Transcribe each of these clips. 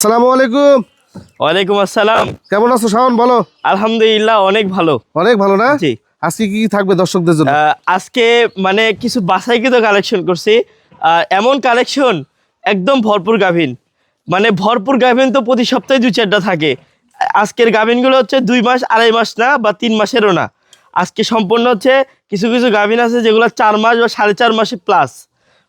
আসসালামু আলাইকুম। ওয়ালাইকুম আসসালাম। কেমন আছো শাওন? বলো। আলহামদুলিল্লাহ অনেক ভালো। অনেক ভালো না? জি। আজকে কি কি থাকবে দর্শকদের জন্য? আজকে মানে কিছু বাছাইকৃত কালেকশন করছি। এমন কালেকশন একদম ভরপুর গাভিন, মানে ভরপুর গাভিন তো প্রতি সপ্তাহে 2-4টা থাকে। আজকের গাভিনগুলো হচ্ছে 2 মাস 2.5 মাস না বা 3 মাসেরও না। আজকে সম্পূর্ণ হচ্ছে কিছু কিছু গাভিন আছে যেগুলো 4 মাস বা 4.5 মাসে প্লাস।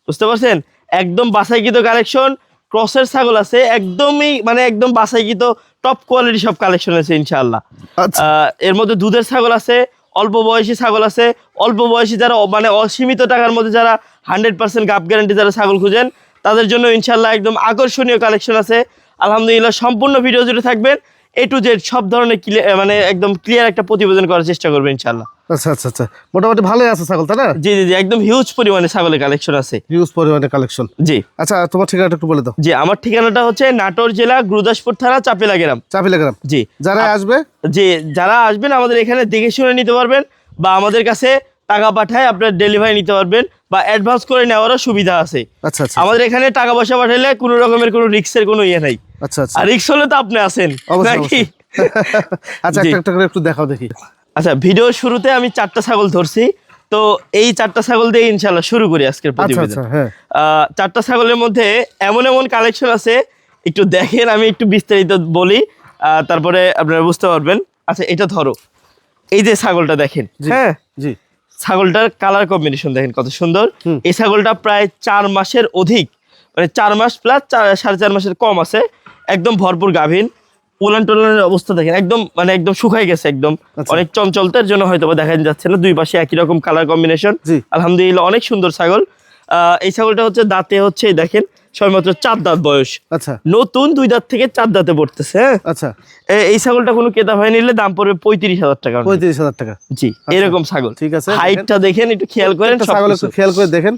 বুঝতে পারছেন? একদম বাছাইকৃত কালেকশন। ক্রসের ছাগল আছে একদমই, মানে একদম বাছাইকৃত টপ কোয়ালিটি সব কালেকশন আছে ইনশাআল্লাহ। আচ্ছা। এর মধ্যে দুধের ছাগল আছে, অল্প বয়সী ছাগল আছে। অল্প বয়সী যারা মানে অসীমিত টাকার মধ্যে যারা 100% গাব গ্যারান্টি যারা ছাগল খুঁজেন তাদের জন্য ইনশাআল্লাহ একদম আকর্ষণীয় কালেকশন আছে। আলহামদুলিল্লাহ সম্পূর্ণ ভিডিও জুড়ে থাকবেন, A to Z সব ধরনের মানে একদম ক্লিয়ার একটা প্রতিবেদন করার চেষ্টা করবেন ইনশাআল্লাহ। আচ্ছা আচ্ছা আচ্ছা, মোটামুটি ভালোই আছে ছাগল, তাই না? জি জি জি, একদম হিউজ পরিমাণে ছাগলের কালেকশন আছে। হিউজ পরিমাণে কালেকশন। জি আচ্ছা, তোমার ঠিকানাটা একটু বলে দাও। জি, আমার ঠিকানাটা হচ্ছে নাটোর জেলা গুরুদাসপুর থানা চাপিলা গ্রাম। চাপিলা গ্রাম। জি, যারা আসবে, জি যারা আসবেন আমাদের এখানে দেখে শুনে নিতে পারবেন, বা আমাদের কাছে টাকা পাঠায় আপনার ডেলিভারি নিতে পারবেন, বা অ্যাডভান্স করে নেওয়ারও সুবিধা আছে। আচ্ছা আচ্ছা, আমাদের এখানে টাকা পয়সা পাঠাইলে কোনো রকমের কোনো রিস্কের কোনো ইয়ে নাই। আচ্ছা আচ্ছা, আর রিস্ক হলে তো আপনি আছেন অবশ্যই নাকি? আচ্ছা, জি। একটা একটা করে একটু দেখাও দেখি। আচ্ছা, ভিডিওর শুরুতে আমি 4টা ছাগল ধরছি, তো এই 4টা ছাগল দিয়ে ইনশাল্লাহ শুরু করি আজকের আচ্ছা প্রতিবেদন। আচ্ছা, হ্যাঁ। 4টা ছাগলের মধ্যে এমন এমন কালেকশন আছে, একটু দেখেন, আমি একটু বিস্তারিত বলি, তারপরে আপনারা বুঝতে পারবেন। আচ্ছা, এটা ধরো, এই যে ছাগলটা দেখেন। জি, হ্যাঁ, জি। ছাগলটার কালার কম্বিনেশন দেখেন কত সুন্দর। এই ছাগলটা প্রায় 4 মাসের অধিক, মানে 4 মাস প্লাস 4.5 মাসের কম আছে। একদম ভরপুর গাভীন। উলান টোলানের অবস্থা দেখেন, একদম মানে একদম শুকাই গেছে একদম। আচ্ছা। অনেক চঞ্চলতার জন্য হয়তো বা দেখা যাচ্ছে না, দুই পাশে একই রকম কালার কম্বিনেশন। জি। আলহামদুলিল্লাহ অনেক সুন্দর ছাগল। এই ছাগলটা হচ্ছে দাঁতে হচ্ছে দেখেন সবেমাত্র 4 দাঁত বয়স। আচ্ছা নতুন 2 দাঁত থেকে 4 দাঁতে পড়তেছে। হ্যাঁ, আচ্ছা, এই ছাগলটা কোনো ক্রেতা ভাই নিলে দাম পড়বে 35,000 টাকা। 35,000 টাকা। জি, এরকম ছাগল। ঠিক আছে, হাইটটা দেখেন, একটু খেয়াল করেন, ছাগল একটু খেয়াল করে দেখেন।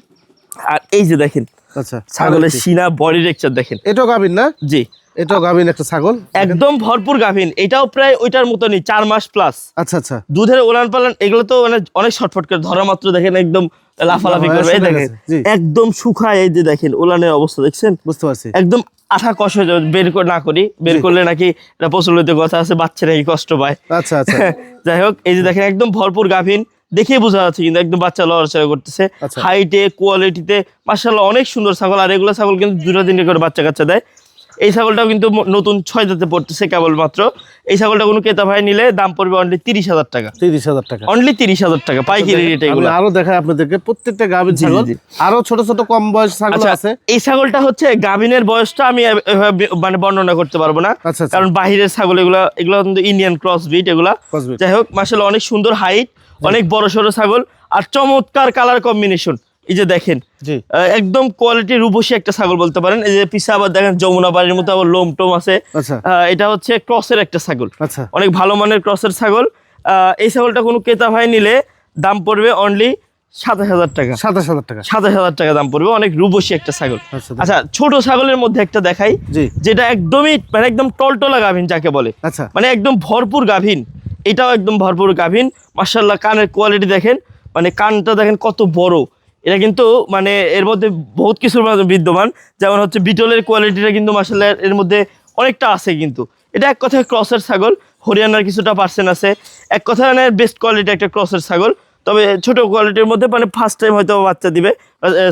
আর এই যে দেখেন আচ্ছা, ছাগলের সিনা, বডি টেক্সচার দেখেন। এটাও গাভীর না? জি, এটাও গাভীর একটা ছাগল, একদম ভরপুর গাভীন। এটাও প্রায় ওইটার মতনই 4 মাস প্লাস। আচ্ছা আচ্ছা, দুধের ওলান পালান এগুলো তো মানে অনেক শর্টফট করে ধরা মাত্র দেখেন একদম লাফালাফি করবে। এই দেখেন জি। একদম শুকায়, এই যে দেখেন ওলানের অবস্থা দেখছেন, বুঝতে পারছি। একদম আঠা কষ্ট হয়ে যাবে বের করে না করি, বের করলে নাকি এটা প্রচলিত কথা আছে, বাচ্চা নাকি কষ্ট পায়। আচ্ছা আচ্ছা, যাই হোক, এই যে দেখেন একদম ভরপুর গাভীন, দেখে বোঝা যাচ্ছে কিন্তু একদম বাচ্চা লড়াচড়া করতেছে। আচ্ছা। হাইটে, কোয়ালিটিতে মাশাআল্লাহ অনেক সুন্দর ছাগল। আর এগুলো ছাগল কিন্তু 2-3 করে বাচ্চা কাচ্চা দেয়। এই ছাগলটাও কিন্তু নতুন 6 দাঁতে পড়তেছে কেবলমাত্র। এই ছাগলটা কোনো ক্রেতা ভাই নিলে দাম পড়বে অনলি 30,000 টাকা। 30,000 টাকা, অনলি 30,000 টাকা পাইকারি রেটে আমি এগুলো। আরো দেখাই আপনাদেরকে প্রত্যেকটা গাভীর জি, ছাগল। জি। আরো ছোট ছোট কম বয়স ছাগল আচ্ছা, আছে। এই ছাগলটা হচ্ছে গাভিনের বয়সটা আমি এভাবে মানে বর্ণনা করতে পারবো না, আচ্ছা, আচ্ছা। কারণ বাহিরের ছাগল এগুলো কিন্তু ইন্ডিয়ান ক্রস ব্রিড এগুলা। Crossbreed। যাই হোক, মাশাআল্লাহ অনেক সুন্দর হাইট, অনেক বড় সড়ো ছাগল, আর চমৎকার কালার কম্বিনেশন। এই যে দেখেন, জি। একদম কোয়ালিটি রূপসী একটা ছাগল বলতে পারেন। এই যে পিছে আবার দেখেন যমুনা বাড়ির মতো আবার লোম টোম আছে। আচ্ছা এটা হচ্ছে ক্রসের একটা ছাগল, আচ্ছা, অনেক ভালো মানের ক্রসের ছাগল। এই ছাগলটা কোনো ক্রেতা ভাই নিলে দাম পড়বে অনলি 27,000 টাকা। 27,000 টাকা। 27,000 টাকা দাম পড়বে, অনেক রূপসী একটা ছাগল। আচ্ছা, আচ্ছা, ছোট ছাগলের মধ্যে একটা দেখাই, জি। যেটা একদমই মানে একদম টলটলা গাভীন যাকে বলে, আচ্ছা, মানে একদম ভরপুর গাভীন। এটাও একদম ভরপুর গাভীন। মাশাআল্লাহ কানের কোয়ালিটি দেখেন, মানে কানটা দেখেন কত বড়। এটা কিন্তু মানে এর মধ্যে বহুত কিছুর বিদ্যমান, যেমন হচ্ছে বিটলের কোয়ালিটিটা কিন্তু মাশাআল্লাহ এর মধ্যে অনেকটা আছে। কিন্তু এটা এক কথায় ক্রসের ছাগল, হরিয়ানার কিছুটা পার্সেন্ট আছে। এক কথায় বেস্ট কোয়ালিটি একটা ক্রসের ছাগল, তবে ছোট কোয়ালিটির মধ্যে, মানে ফার্স্ট টাইম হয়তো বাচ্চা দিবে,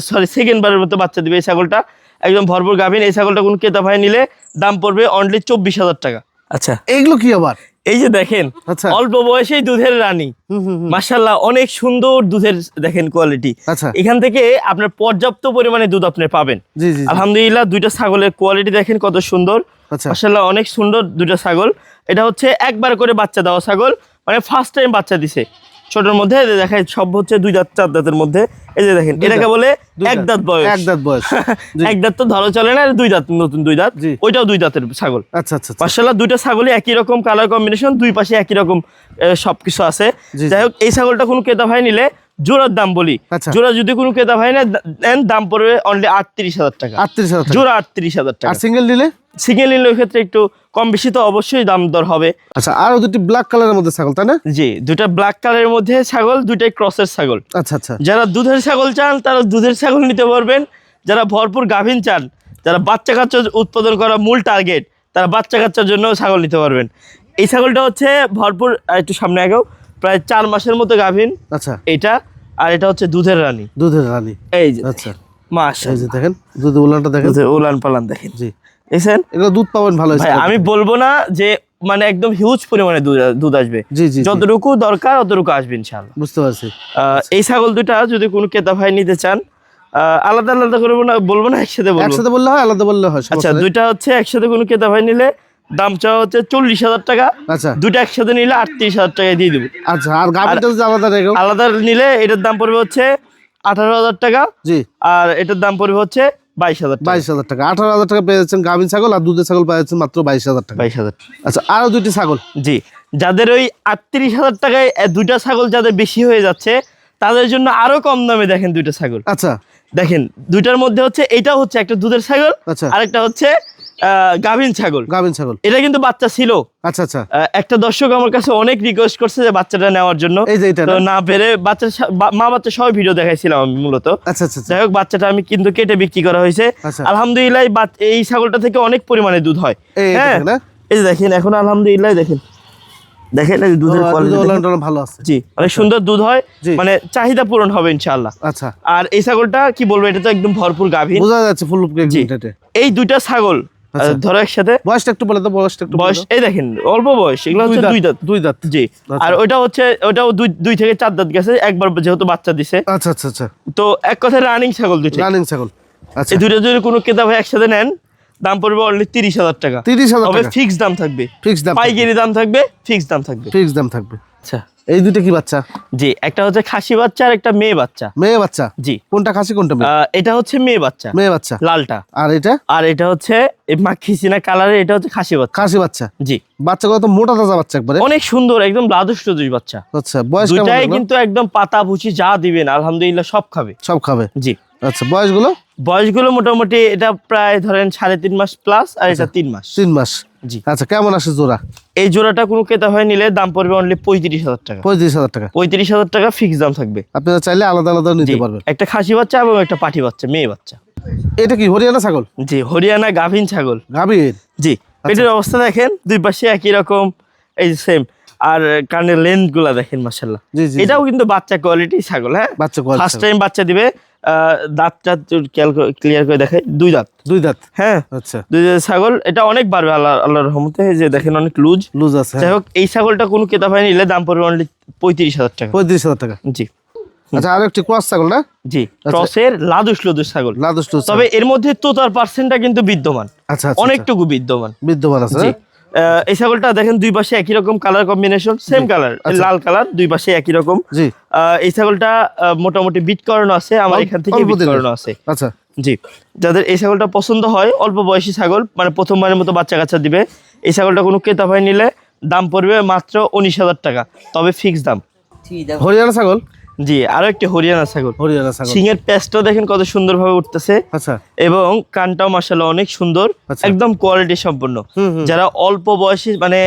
সরি সেকেন্ড বারের মতো বাচ্চা দিবে এই ছাগলটা। একদম ভরপুর গাভীন। এই ছাগলটা কোন ক্রেতা ভাই নিলে দাম পড়বে অনলি 24,000 টাকা। আচ্ছা, এগুলো কি আবার? এই যে দেখেন আচ্ছা। অল্প বয়সেই দুধের রানী, মাশাআল্লাহ অনেক সুন্দর দুধের দেখেন কোয়ালিটি। আচ্ছা। এখান থেকে আপনার পর্যাপ্ত পরিমাণে দুধ আপনি পাবেন। জি জি জি। আলহামদুলিল্লাহ দুইটা ছাগলের কোয়ালিটি দেখেন কত সুন্দর। আচ্ছা। মাশাআল্লাহ অনেক সুন্দর দুইটা ছাগল। এটা হচ্ছে একবার করে বাচ্চা দেওয়া ছাগল, মানে ফার্স্ট টাইম বাচ্চা দিছে। ছোটর মধ্যে দেখায় সব হচ্ছে 2 দাঁত 4 দাঁতের মধ্যে। এই যে দেখেন, এটাকে বলে এক দাঁত বয়স। এক দাঁত বয়স। জি। এক দাঁত তো ধরো চলে না, 2 দাঁত, নতুন 2 দাঁত। জি। ওইটাও 2 দাঁতের ছাগল। আচ্ছা আচ্ছা আচ্ছা। মাশাআল্লাহ দুইটা ছাগলই একই রকম কালার কম্বিনেশন, দুই পাশে একই রকম সবকিছু আছে। জি, যাই হোক, এই ছাগলটা কোনো ক্রেতা ভাই নিলে জোড়ার দাম বলি, আচ্ছা। জোড়া যদি কোনো ক্রেতা ভাই নেন দাম পড়বে অনলি 38,000 টাকা। 38,000 টাকা। জোড়া 38,000 টাকা। আর সিঙ্গেল নিলে? সিঙ্গেল নিলে ওই ক্ষেত্রে একটু কম বেশি তো অবশ্যই দাম দর হবে। আচ্ছা, আরো দুটি ব্ল্যাক কালারের মধ্যে ছাগল, তাই না? জি, দুইটা ব্ল্যাক কালারের মধ্যে ছাগল, দুইটাই ক্রসের ছাগল। আচ্ছা আচ্ছা, যারা দুধের ছাগল চান তারা দুধের ছাগল নিতে পারবেন, যারা ভরপুর গাভীন চান যারা বাচ্চা কাচ্চা উৎপাদন করা মূল টার্গেট, তারা বাচ্চা কাচ্চার জন্য ছাগল নিতে পারবেন। এই ছাগলটা হচ্ছে ভরপুর, একটু সামনে আগেও প্রায় 4 মাসের মতো গাভীন আচ্ছা, এটা। আর এটা হচ্ছে দুধের রানী। দুধের রানী। এই যে আচ্ছা, এই মাশাআল্লাহ, যে দেখেন দুধের উলানটা দেখেন। দুধের উলান পালান দেখেন। জি, দেখছেন এগুলো দুধ পাবেন ভালো ভাই, আমি বলবো না যে মানে একদম হিউজ পরিমাণে দুধ আসবে, জি জি, যতটুকু দরকার অতটুকু আসবে ইনশাআল্লাহ। বুঝতে পারছি। এই ছাগল দুটা যদি কোনো ক্রেতা ভাই নিতে চান, আলাদা আলাদা করবো না, বলবো না, একসাথে বলবো। একসাথে বললে হয়, আলাদা বললে হয়, আচ্ছা, দুইটা হচ্ছে একসাথে কোনো ক্রেতা ভাই নিলে দাম চাওয়া হচ্ছে 40,000 টাকা। আচ্ছা দুইটা একসাথে নিলে 38,000 টাকায় দিয়ে দেবো। আচ্ছা, আর গাভিটা যদি আলাদা রেখো? আলাদা নিলে এটার দাম পড়বে হচ্ছে 18,000 টাকা, জি, আর এটার দাম পড়বে হচ্ছে 22,000 টাকা। 22,000 টাকা। 18,000 টাকা পেয়ে যাচ্ছেন গাভিন ছাগল, আর দুধের ছাগল পেয়ে যাচ্ছেন মাত্র 22,000 টাকা। 22,000। আচ্ছা, আরো দুইটি ছাগল। জি, যাদের ওই 38,000 টাকায় দুইটা ছাগল যাদের বেশি হয়ে যাচ্ছে, তাদের জন্য আরো কম দামে দেখেন দুইটা ছাগল। আচ্ছা দেখেন, দুইটার মধ্যে হচ্ছে এটা হচ্ছে একটা দুধের ছাগল, আচ্ছা, আরেকটা হচ্ছে গাভীন ছাগল। গাভিন ছাগল। এটা কিন্তু বাচ্চা ছিল। আচ্ছা আচ্ছা, একটা দর্শক আমার কাছে অনেক রিকোয়েস্ট করছে যে বাচ্চাটা নেওয়ার জন্য, এই যে এটা তো না? না পেরে মা বাচ্চা সবাই ভিডিও দেখাইছিলাম আমি মূলত। আচ্ছা আচ্ছা আচ্ছা, যাই হোক, বাচ্চাটা আমি কিন্তু কেটে বিক্রি করা হয়েছে আচ্ছা। আলহামদুলিল্লাহ। এই ছাগলটা থেকে অনেক পরিমাণে দুধ হয়। এই হ্যাঁ, দেখেন না? এই যে দেখেন এখন আলহামদুলিল্লাহ, দেখেন দেখেন এই যে দুধের দুধের কোয়ালিটি উলানটা ভালো আছে। জি, অনেক সুন্দর দুধ হয়, জি। মানে চাহিদা পূরণ হবে ইনশাআল্লাহ। আচ্ছা, আর এই ছাগলটা কি বলবো, এটা তো একদম ভরপুর গাভীর। বোঝা যাচ্ছে ফুল জি, প্রেগন্যান্ট। এই দুইটা ছাগল আচ্ছা। ধরো একসাথে, বয়সটা একটু বলে তো, বয়সটা একটু বয়স এই দেখেন অল্প বয়স, এগুলো হচ্ছে দুই দাঁত। দুই দাঁত। জি, আচ্ছা। আর ওইটা হচ্ছে ওটাও দুই থেকে 4 দাঁত গেছে একবার, যেহেতু বাচ্চা দিছে। আচ্ছা আচ্ছা আচ্ছা, তো এক কথায় রানিং ছাগল দুইটা। রানিং ছাগল। আচ্ছা, এই দুইটা যদি কোনো ক্রেতা ভাই একসাথে নেন, দাম পড়বে অনলি 30,000 টাকা। 30,000 তবে টাকা ফিক্স দাম থাকবে, ফিক্স দাম। পাইকারি দাম থাকবে, ফিক্স দাম থাকবে। ফিক্স দাম থাকবে। আচ্ছা, এই দুটো কি বাচ্চা? জি, একটা হচ্ছে খাসি বাচ্চা আর একটা মেয়ে বাচ্চা। মেয়ে বাচ্চা? জি, কোনটা খাসি কোনটা মেয়ে? এটা হচ্ছে মেয়ে বাচ্চা, মেয়ে বাচ্চা। লালটা। আর এটা? আর এটা হচ্ছে মাখি সিনা কালারে, এটা হচ্ছে খাসি বাচ্চা। খাসি বাচ্চা। জি, বাচ্চাগুলো তো মোটা তাজা বাচ্চা একবারে। অনেক সুন্দর, একদম লাদুষ্ট দুই বাচ্চা। আচ্ছা, বয়স কেমন দুইটাই এগুলো? কিন্তু একদম পাতা ভুচি যা দিবেন আলহামদুলিল্লাহ সব খাবে। সব খাবে। জি, আচ্ছা, বয়সগুলো? বয়সগুলো মোটামুটি এটা প্রায় ধরেন 3.5 মাস প্লাস, আর এটা 3 মাস। 3 মাস। জি, আচ্ছা, কেমন আসে জোড়া? এই জোড়াটা কোনো ক্রেতা হয়ে নিলে দাম পড়বে অনলি 35,000 টাকা। 35,000 টাকা। 35,000 টাকা ফিক্স দাম থাকবে। আপনারা চাইলে আলাদা আলাদা জি, নিতে পারবেন। একটা খাসি বাচ্চা এবং একটা পাঠি বাচ্চা, মেয়ে বাচ্চা। এটা কি হরিয়ানা ছাগল? জি, হরিয়ানা গাভীন ছাগল। গাভীর? জি, পেটের অবস্থা দেখেন, দুই পাশে একই রকম, এই যে সেম। আর কানের লেন্থ গুলা দেখেন মাশাআল্লাহ। জি জি, এটাও কিন্তু বাচ্চা কোয়ালিটি ছাগল। হ্যাঁ, বাচ্চা কোয়ালিটি। ফার্স্ট টাইম বাচ্চা দিবে। দাঁতটা ক্লিয়ার করে দেখাই, দুই দাঁত। দুই দাঁত। হ্যাঁ, আচ্ছা, দুই দাঁত ছাগল। এটা অনেক বাড়বে আল্লাহর রহমতে, এই যে দেখেন অনেক লুজ। লুজ আছে। যাই হোক, এই ছাগলটা কোনো ক্রেতা ভাই নিলে দাম পড়বে অনলি 35,000 টাকা। 35,000 টাকা। জি আচ্ছা, আর একটি ক্রস ছাগল না? জি, ক্রসের লাদুস লদুস ছাগল। লাদুস লুজ। তবে এর মধ্যে তোতার পার্সেন্টটা কিন্তু বিদ্যমান, আচ্ছা আচ্ছা, অনেকটুকু বিদ্যমান। বিদ্যমান আছে। জি, এই ছাগলটা দেখেন দুই পাশে একই রকম কালার কম্বিনেশন, সেম কালার, লাল কালার, দুই পাশে একই রকম। জি, এই ছাগলটা মোটামুটি বিট করানো আছে, আমার এখান থেকে অল্প বিট দিনের। করানো আছে। আচ্ছা, জি, যাদের এই ছাগলটা পছন্দ হয়, অল্প বয়সী ছাগল, মানে প্রথমবারের মতো বাচ্চা কাচ্চা দিবে, এই ছাগলটা কোনো ক্রেতা ভাই নিলে দাম পড়বে মাত্র 19,000 টাকা, তবে ফিক্স দাম। হরিয়ানা ছাগল? জি, আরো একটি হরিয়ানা ছাগল। হরিয়ানা ছাগল। সিংয়ের প্যাচটাও দেখেন কত সুন্দরভাবে উঠতেছে, আচ্ছা, এবং কানটাও মাশাআল্লাহ অনেক সুন্দর, আচ্ছা। একদম কোয়ালিটি সম্পন্ন। যারা অল্প বয়সী, মানে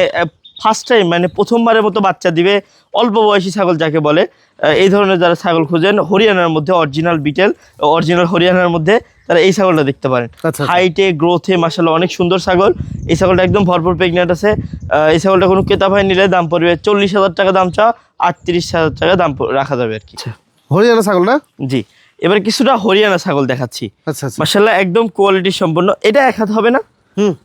ফার্স্ট টাইম, মানে প্রথমবারের মতো বাচ্চা দিবে, অল্প বয়সী ছাগল যাকে বলে, এই ধরনের যারা ছাগল খুঁজেন হরিয়ানার মধ্যে, অরিজিনাল বিটেল, অরিজিনাল হরিয়ানার মধ্যে, তারা এই ছাগলটা দেখতে পারেন। আচ্ছা। হাইটে, গ্রোথে মাশাআল্লাহ অনেক সুন্দর ছাগল। এই ছাগলটা একদম ভরপুর প্রেগনেন্ট আছে। এই ছাগলটা কোনো ক্রেতা ভাই নিলে দাম পড়বে 40,000 টাকা দাম চা, 38,000 টাকা দাম রাখা যাবে আর কি। হরিয়ানা ছাগল না? জি, এবার কিছুটা হরিয়ানা ছাগল দেখাচ্ছি। আচ্ছা আচ্ছা, মাশাআল্লাহ একদম কোয়ালিটি সম্পন্ন। এটা এক হাত হবে না?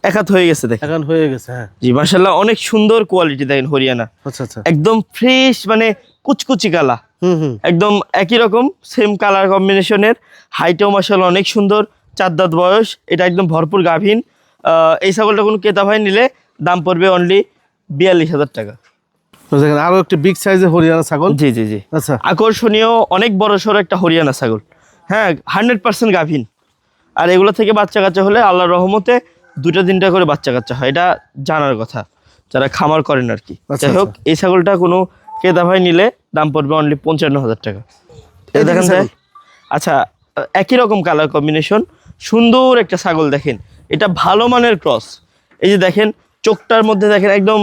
এক হাত হয়ে গেছে দেখেন। এখন হয়ে গেছে। হ্যাঁ, জি, মাশাআল্লাহ অনেক সুন্দর কোয়ালিটি দেখেন হরিয়ানা, আচ্ছা আচ্ছা, একদম ফ্রেশ, মানে কুচকুচি কালা, একদম একই রকম সেম কালার কম্বিনেশনের। হাইটেও মাশাআল্লাহ অনেক সুন্দর, 4 দাঁত বয়স, এটা একদম ভরপুর গাভীন। এই ছাগলটা কোনো ক্রেতা ভাই নিলে দাম পড়বে অনলি 42,000 টাকা। তো দেখেন আরো একটি বিগ সাইজের হরিয়ানা ছাগল। জি জি জি, আচ্ছা, আকর্ষণীয়, অনেক বড় সড়ো একটা হরিয়ানা ছাগল। হ্যাঁ, 100% গাভীন। আর এগুলো থেকে বাচ্চা কাচ্চা হলে আল্লাহর রহমতে 2-3টা করে বাচ্চা কাচ্চা হয়, এটা জানার কথা যারা খামার করেন আর কি। আচ্ছা, যাই হোক, এই ছাগলটা কোনো ক্রেতা ভাই নিলে দাম পড়বে অনলি 55,000 টাকা। এই দেখেন ছাগল? যায়। আচ্ছা, একই রকম কালার কম্বিনেশন, সুন্দর একটা ছাগল দেখেন, এটা ভালো মানের ক্রস। এই যে দেখেন চোখটার মধ্যে দেখেন একদম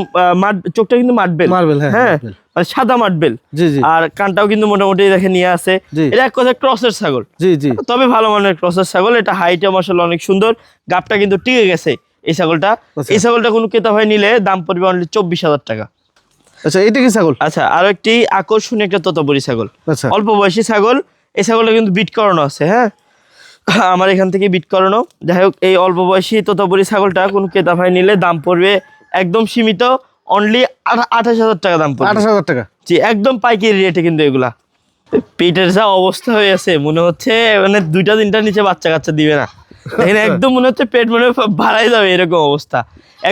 চোখটা কিন্তু মার্বেল। মার্বেল, হ্যাঁ, হ্যাঁ, মার্বেল। মানে সাদা মার্বেল। জি জি আর কানটাও কিন্তু মোটামুটি দেখে নিয়ে আছে। জি। এটা এক কথায় ক্রসের ছাগল। জি জি তবে ভালো মানের ক্রসের ছাগল। এটা হাইটে মাশাআল্লাহ অনেক সুন্দর, গাবটা কিন্তু টিকে গেছে এই ছাগলটা। আচ্ছা। এই ছাগলটা কোনো ক্রেতা ভাই নিলে দাম পড়বে অনলি 24,000 টাকা। আচ্ছা, এটা কি ছাগল? আচ্ছা, আরো একটি আকর্ষণীয় একটা তোতাপুরি ছাগল, আচ্ছা অল্প বয়সী ছাগল। এই ছাগলটা কিন্তু বিট করানো আছে, হ্যাঁ আমার এখান থেকে বিট করানো। যাই হোক, এই অল্প বয়সী তোতাপুরি ছাগলটা কোনো ক্রেতা ভাই নিলে দাম পড়বে একদম সীমিত, অনলি 28,000 টাকা দাম পড়বে। 28,000 টাকা। জি, একদম পাইকারি রেটে কিন্তু এগুলা। পেটের যা অবস্থা হয়ে আছে, মনে হচ্ছে মানে 2-3টা নিচে বাচ্চা কাচ্চা দিবে না। এখানে একদম মনে হচ্ছে পেট মনে হয় বাড়াই যাবে, এরকম অবস্থা।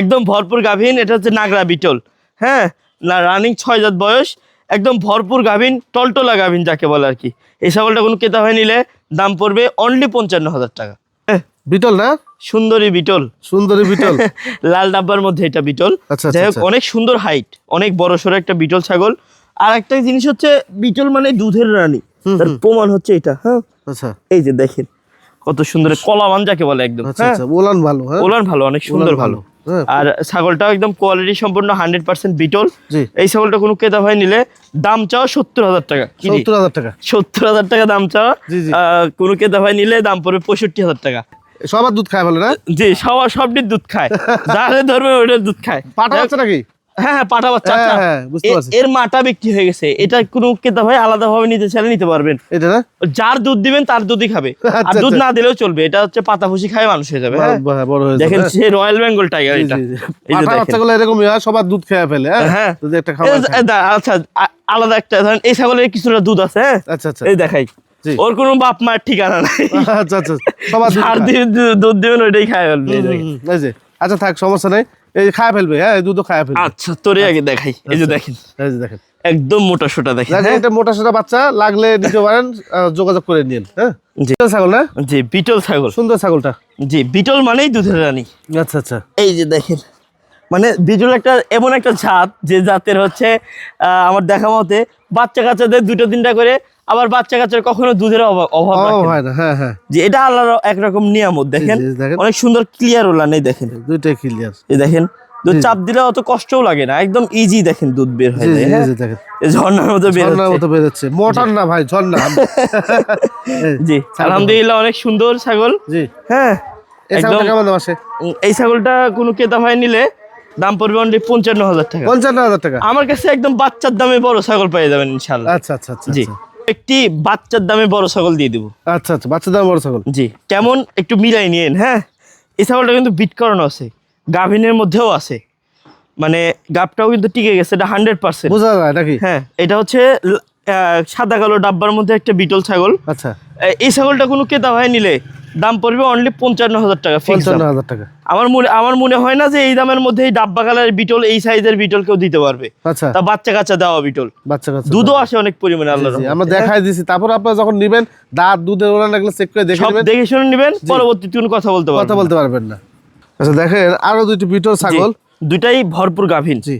একদম ভরপুর গাভীন। এটা হচ্ছে নাগরা বিটল, হ্যাঁ না, রানিং 6 দাঁত বয়স, একদম ভরপুর গাভীন, টলটলা গাভীন যাকে বলে আর কি। এই ছাগলটা কোনো ক্রেতা হয়ে নিলে দাম পড়বে অনলি 55,000 টাকা। বিটল না? সুন্দরী বিটল, সুন্দরী বিটল। লাল ডাব্বার মধ্যে এটা বিটল। আচ্ছা, যাই হোক, আচ্ছা। অনেক সুন্দর হাইট, অনেক বড় সড়ো একটা বিটল ছাগল। আর একটা জিনিস হচ্ছে, বিটল মানে দুধের রানী, তার প্রমাণ হচ্ছে এটা। হ্যাঁ, আচ্ছা এই যে দেখেন কত সুন্দর কলামান যাকে বলে একদম। আচ্ছা হ্যাঁ, আচ্ছা, ওলান ভালো। হ্যাঁ ওলান ভালো, অনেক সুন্দর ভালো। হ্যাঁ। আর ছাগলটাও একদম কোয়ালিটি সম্পূর্ণ 100% বিটল। জি। এই ছাগলটা কোনো ক্রেতা ভাই নিলে দাম চাও 70,000 টাকা। 70,000 টাকা। 70,000 টাকা দাম চাওয়া। জি, জি। কোনো ক্রেতা ভাই নিলে দাম পড়বে 65,000 টাকা। সবার দুধ খায় বলে না? জি, সবটির দুধ খায়, যারে ধরবে ওটার দুধ খায়। পাটা বাচ্চা নাকি? হ্যাঁ হ্যাঁ, পাঠা বাচ্চা। হ্যাঁ, আচ্ছা, হ্যাঁ, বুঝতে পারছি। এর মাটা বিক্রি হয়ে গেছে। এটা কোনো ক্রেতা ভাই আলাদা ভাবে নিতে চাইলে নিতে পারবেন। এটা না? যার দুধ দিবেন তার দুধই খাবে, আর আচ্ছা, দুধ আচ্ছা। না দিলেও চলবে। এটা হচ্ছে পাতা ভুসি খায় মানুষ হয়ে যাবে। হ্যাঁ, বড় হয়ে দেখেন যাবে। সে রয়্যাল বেঙ্গল টাইগার জি, এটা। জি, জি। এই যে পাঠা দেখেন। বাচ্চাগুলো এরকমই হয়, সবার দুধ খেয়ে ফেলে। হ্যাঁ হ্যাঁ, যদি একটা খাবার খায়। আচ্ছা, আলাদা একটা ধরেন এই ছাগলের কিছুটা দুধ আছে। হ্যাঁ, আচ্ছা আচ্ছা এই দেখাই, জি। ওর কোনো বাপ মায়ের ঠিকানা নাই। আচ্ছা আচ্ছা, সবার দুধ যার খায়। দুধ দিবেন ওইটাই খায় ফেলবে। এই দেখেন। এই যে, আচ্ছা থাক, সমস্যা নেই। এই খায় ফেলবে। হ্যাঁ, এই দুধও খায় ফেলবে। আচ্ছা, তোরে আগে দেখাই। এই যে দেখেন, এই যে দেখেন, একদম মোটা সোটা দেখেন। দেখেন হ্যাঁ? এটা মোটা সোটা বাচ্চা, লাগলে নিতে পারেন, যোগাযোগ করে নিন। হ্যাঁ, জি। বিটল ছাগল না? জি, বিটল ছাগল। সুন্দর ছাগলটা। জি, বিটল মানেই দুধের রানী। আচ্ছা আচ্ছা এই যে দেখেন, মানে বিটল একটা এমন একটা জাত, যে জাতের হচ্ছে আমার দেখা মতে বাচ্চা কাচ্চাদের 2-3টা করে, আবার বাচ্চা কাচ্চার কখনো দুধের অভাব ও রাখে না। হয় না। হ্যাঁ হ্যাঁ, যে এটা আল্লাহর একরকম নিয়ামত। দেখেন জি, দেখেন। অনেক সুন্দর ক্লিয়ার ওলা নেই, দেখেন দুইটাই ক্লিয়ার। এই দেখেন, দুধ চাপ দিলে অত কষ্টও লাগে না, একদম ইজি। দেখেন দুধ বের হয়ে জি যায়। জি হ্যাঁ? জি, দেখেন এই ঝর্ণার মতো বের ঝর্ণার হচ্ছে। মতো বেরোচ্ছে। মোটর না ভাই, ঝর্ণা। জি, আলহামদুলিল্লাহ অনেক সুন্দর ছাগল। জি। হ্যাঁ, এই একদম। ছাগলটা কেমন দাম আসে? এই ছাগলটা কোনো ক্রেতা ভাই নিলে দাম পড়বে অনলি 55,000 টাকা। 55,000 টাকা। আমার কাছে একদম বাচ্চার দামে বড় ছাগল পেয়ে যাবেন ইনশাআল্লাহ। আচ্ছা আচ্ছা আচ্ছা জি, একটি বাচ্চার দামে বড় ছাগল দিয়ে দিব। আচ্ছা আচ্ছা, বাচ্চার দাম বড় ছাগল। জি, কেমন একটু মিলাই নিয়েন। হ্যাঁ, এই ছাগলটা কিন্তু বিট করানো আছে, গাভিনের মধ্যেও আছে, মানে গাবটাও কিন্তু টিকে গেছে। এটা 100%। বোঝা যায় নাকি? হ্যাঁ, এটা হচ্ছে সাদা কালো ডাব্বার মধ্যে একটা বিটল ছাগল। আচ্ছা, এই ছাগলটা কোনো ক্রেতা ভাই নিলে দাম পড়বে অনলি 55,000 টাকা ফিক্স। 55,000 টাকা। আমার মনে হয় না যে এই দামের মধ্যে এই ডাব্বা কালারের বিটল, এই সাইজের বিটল কেউ দিতে পারবে। আচ্ছা, তা বাচ্চা কাচ্চা দেওয়া বিটল, বাচ্চা কাচ্চা দুধও আসে অনেক পরিমাণে আল্লাহর রহমতে। আমরা দেখাই দিছি। তারপর আপনারা যখন নিবেন, দাঁত দুধের ওরা লাগলে চেক করে দেখে সব নেবেন, দেখে শুনে নেবেন, পরবর্তীতে কোনো কথা বলতে কথা পারবেন বলতে পারবেন না। আচ্ছা দেখেন, আরো দুইটি বিটল ছাগল। দুইটাই ভরপুর গাভীন। জি,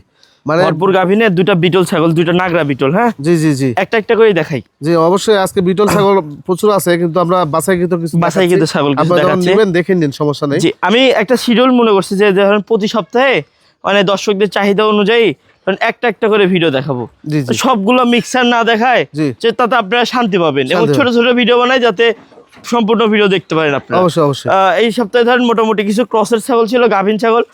মানে ভরপুর গাভীনে দুইটা বিটল ছাগল, দুইটা নাগরা বিটল। হ্যাঁ, জি জি জি একটা একটা করে দেখাই। জি, অবশ্যই আজকে বিটল ছাগল প্রচুর আছে, কিন্তু আমরা বাছাইকৃত কিছু বাছাইকৃত দেখাচ্ছি। ছাগল কিছু আপনারা যখন দেখাচ্ছি। নেবেন দেখে নিন, সমস্যা নেই। জি, আমি একটা শিডিউল মনে করছি যে ধরেন প্রতি সপ্তাহে মানে দর্শকদের চাহিদা অনুযায়ী ধরেন একটা একটা করে ভিডিও দেখাবো। জি জি সবগুলো মিক্সার না দেখায়, জি। যে তাতে আপনারা শান্তি পাবেন, এবং শান্তি ছোট ছোট ভিডিও বানাই যাতে সম্পূর্ণ ভিডিও দেখতে পারেন আপনারা। অবশ্যই অবশ্যই। এই সপ্তাহে ধরেন মোটামুটি কিছু ক্রসের ছাগল ছিল, গাভীন ছাগল,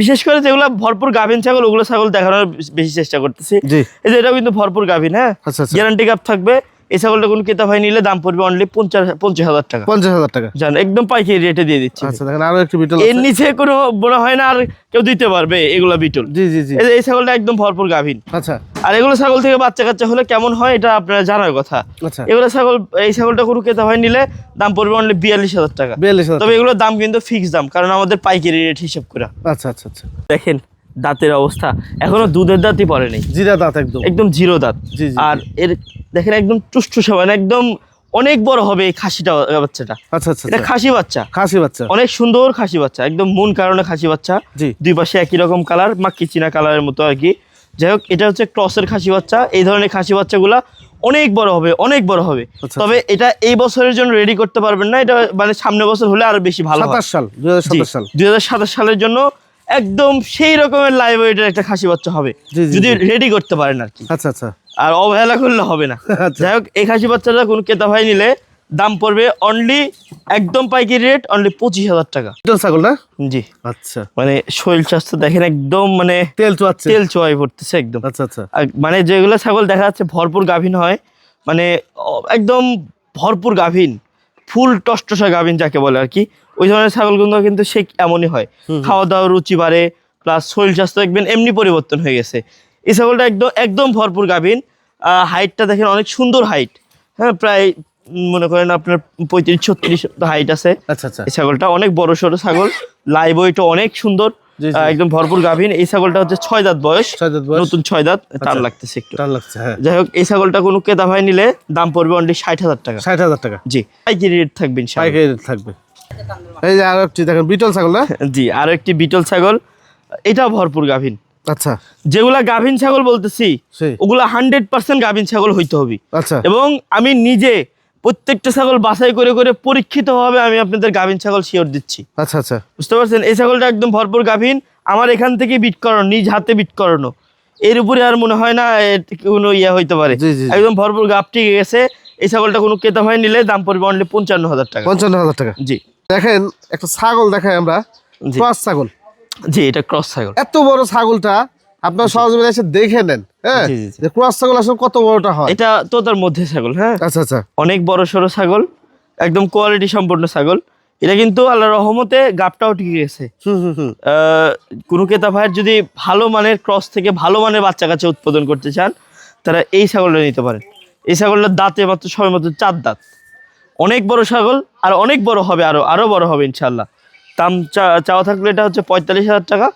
বিশেষ করে যেগুলো ভরপুর গাভীন ছাগল, ওগুলো ছাগল দেখানোর বেশি চেষ্টা করতেছি। জি। এই যে এটাও কিন্তু ভরপুর গাভীন। হ্যাঁ, আচ্ছা আচ্ছা, গ্যারান্টি গাভ থাকবে। এই ছাগলটা কোন ক্রেতা ভাই নিলে দাম পড়বে অনলি 50,000 টাকা। 50,000 টাকা। জান, একদম পাইকারি রেটে দিয়ে দিচ্ছি। আচ্ছা দেখেন, আরো একটি বিটল এর আছে। নিচে কোনো মনে হয় না আর কেউ দিতে পারবে এগুলা বিটল। জি জি জি, এই যে এই ছাগলটা একদম ভরপুর গাভীন। আচ্ছা আর এগুলো ছাগল থেকে বাচ্চা কাচ্চা হলে কেমন হয় এটা আপনারা জানার কথা। আচ্ছা, এগুলো ছাগল, এই ছাগলটা কোনো ক্রেতা ভাই নিলে দাম পড়বে অনলি 42,000 টাকা। 42,000 তবে এগুলোর দাম কিন্তু ফিক্স দাম, কারণ আমাদের পাইকারি রেট হিসাব করে। আচ্ছা আচ্ছা আচ্ছা, দেখেন দাঁতের অবস্থা, এখনো দুধের দাঁতই পড়ে নেই, জিরা দাঁত একদম। একদম জিরো দাঁত। জি জি, আর এর দেখেন একদম টুসটুসা, মানে একদম অনেক বড় হবে এই খাসিটা, বাচ্চাটা। আচ্ছা আচ্ছা এটা আচ্ছা, খাসি বাচ্চা, খাসি বাচ্চা। অনেক সুন্দর খাসি বাচ্চা, একদম মন কারণে খাসি বাচ্চা। জি, দুই পাশে একই রকম কালার, মাক্কি চীনা কালারের মতো আর কি। যাই হোক, এটা হচ্ছে ক্রসের খাসি বাচ্চা। এই ধরনের খাসি বাচ্চাগুলা অনেক বড় হবে, অনেক বড় হবে। আচ্ছা, তবে এটা এই বছরের জন্য রেডি করতে পারবেন না, এটা মানে সামনের বছর হলে আরো বেশি ভালো হয়। 27 সাল, 2027 সাল। 2027 সালের জন্য একদম সেই রকমের লাইভ ওয়েটের একটা খাসি বাচ্চা হবে, জি, জি, যদি জি। রেডি করতে পারেন আর কি। আচ্ছা আচ্ছা আর অবহেলা করলে হবে না। আচ্ছা। যাই হোক, এই খাসি বাচ্চাটা কোনো ক্রেতা ভাই নিলে দাম পড়বে অনলি, একদম পাইকারি রেট অনলি 25,000 টাকা। বিটল ছাগল না? জি, আচ্ছা, মানে শরীর স্বাস্থ্য দেখেন একদম মানে তেল চুয়াচ্ছে। তেল চোয়াই পড়তেছে একদম। আচ্ছা আচ্ছা আর মানে যেগুলো ছাগল দেখা যাচ্ছে ভরপুর গাভীন হয়, মানে একদম ভরপুর গাভীন, ফুল টসটসা গাভীন যাকে বলে আর কি, ওই ধরনের ছাগলগুলো কিন্তু সে এমনই হয়। খাওয়া দাওয়ার রুচি বাড়ে, প্লাস শরীর স্বাস্থ্য দেখবেন এমনি পরিবর্তন হয়ে গেছে। এই ছাগলটা একদম একদম ভরপুর গাভীন। হাইটটা দেখেন অনেক সুন্দর হাইট, হ্যাঁ, প্রায় মনে করেন আপনার 35-36 হাইট আছে। আচ্ছা আচ্ছা এই ছাগলটা অনেক বড় সড়ো ছাগল, লাইভ ওয়েটও অনেক সুন্দর, জি, জি। একদম ভরপুর গাভীন। এই ছাগলটা হচ্ছে 6 দাঁত বয়স, 6 দাঁত বয়স। নতুন 6 দাঁত, টান আচ্ছা। লাগতেছে একটু। টান লাগছে, হ্যাঁ। যাই হোক, এই ছাগলটা কোনো ক্রেতা ভাই নিলে দাম পড়বে অনলি 60,000 টাকা। 60,000 টাকা জি, পাইকারি রেট থাকবে ইনশাআল্লাহ। পাইকারি রেট থাকবে। এই যে আর একটি দেখেন বিটল ছাগল না? জি, আরো একটি বিটল ছাগল, এটাও ভরপুর গাভীন। আচ্ছা যেগুলা গাভীন ছাগল বলতেছি সেই। ওগুলা 100% গাভীন ছাগল হইতে হবে। আচ্ছা এবং আমি নিজে প্রত্যেকটা ছাগল বাছাই করে করে পরীক্ষিতভাবে আমি আপনাদের গাভীন ছাগল শিওর দিচ্ছি, আচ্ছা আচ্ছা বুঝতে পারছেন? এই ছাগলটা একদম ভরপুর গাভীন, আমার এখান থেকে বিট করানো, নিজ হাতে বিট করানো, এর উপরে আর মনে হয় না এর কোনো ইয়ে হইতে পারে। জি, জি, জি। একদম ভরপুর গাভ ঠিক গেছে। এই ছাগলটা কোনো ক্রেতা ভাই নিলে দাম পড়বে অনলি 55,000 টাকা। 55,000 টাকা। জি দেখেন একটা ছাগল দেখাই আমরা, জি ক্রস ছাগল। জি, এটা ক্রস ছাগল। এত বড় ছাগলটা আপনার সহজে এসে দেখে নেন, হ্যাঁ, জি, জি, জি। যে ক্রস ছাগল আসলে কত বড়টা হয়। এটা তোতার মধ্যে ছাগল, হ্যাঁ, আচ্ছা আচ্ছা অনেক বড় সড়ো ছাগল, একদম কোয়ালিটি সম্পন্ন ছাগল। এটা কিন্তু আল্লাহর রহমতে গাবটাও টিকে গেছে। হুম হুম হুম কোনো ক্রেতা ভাইয়ের যদি ভালো মানের ক্রস থেকে ভালো মানের বাচ্চা কাছে উৎপাদন করতে চান, তারা এই ছাগলটা নিতে পারেন। এই ছাগলটার দাঁতে মাত্র সবে মাত্র 4 দাঁত, অনেক বড় ছাগল, আর অনেক বড় হবে, আরো বড় হবে ইনশাল্লাহ। দাম চাওয়া থাকলে এটা হচ্ছে 45,000 টাকা।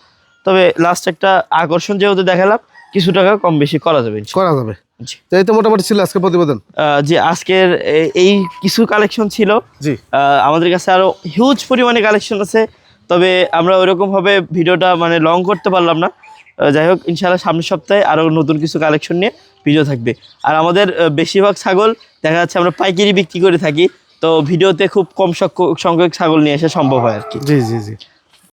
তবে লাস্ট একটা আকর্ষণ যেহেতু দেখালাম, কিছু টাকা কম বেশি করা যাবে ইনশাল্লাহ। করা যাবে। জি। তো এই তো মোটামুটি ছিল আজকে প্রতিবেদন। জি, আজকের এই কিছু কালেকশন ছিল। জি আমাদের কাছে আরো হিউজ পরিমাণে কালেকশন আছে, তবে আমরা ওইরকম ভাবে ভিডিওটা মানে লং করতে পারলাম না। যাই হোক, ইনশাআল্লাহ সামনের সপ্তাহে আরো নতুন কিছু কালেকশন নিয়ে ভিডিও থাকবে। আর আমাদের বেশিরভাগ ছাগল দেখা যাচ্ছে আমরা পাইকারি বিক্রি করে থাকি, তো ভিডিওতে খুব কম সংখ্যক ছাগল নিয়ে আসা সম্ভব হয় আর কি। জি জি জি